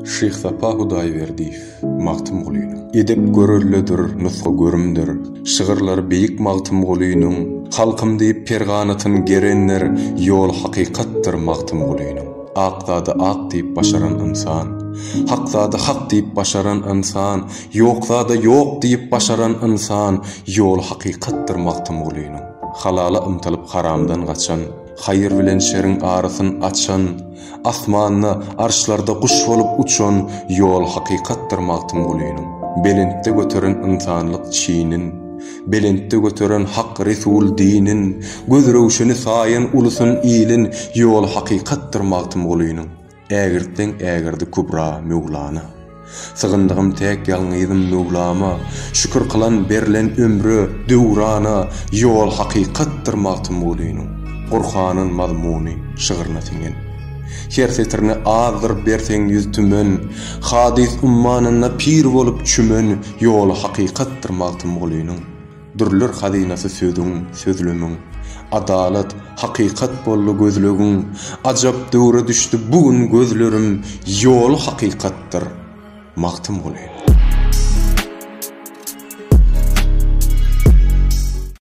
Şeyh Sapa Hudaýberdiýew magtym guluynyň. Edep görürledir, nusga görümdir. Şygyrlar beýik magtym guluynyň. Halkym diýip perganatyn gerenler, ýol hakykatdyr magtym guluynyň. Aqzady aq diýip başaran insan, haqzady haq diýip başaran insan, ýokzady ýok diýip başaran insan, ýol hakykatdyr magtym guluynyň. Halala ymtalyp haramdan gaçan, hayır bilen şerin arasyn açan, asmanyny arşlarda kuş bolup uçan, ýol hakykatdyr magtym guluynyň. Belentde götüren insanlyk çiğinin, belentde götüren hak resul dinin, gözrewşini saýan ulusun ilin, ýol hakykatdyr magtym guluynyň. Ägirden ägirdi kubra Mevlana. Sığındığım tek ýalňyzym Mevlama, şükür kılan berlen ömrü döwrana, ýol hakykatdyr magtym guluynyň. Qur'anyň mazmuny şygyryna tiňen. Her setirine azdır berseň ýüz tümen, hadis ummanyna pir bolup çümen, ýol hakykatdyr magtym guluynyň. Dürler hadinasy sözüň, sözlümüň, adalet, hakykat bolly gözlegüň, ajab döwre düşdi bugün gözlerim, ýol hakykatdyr magtym guluynyň.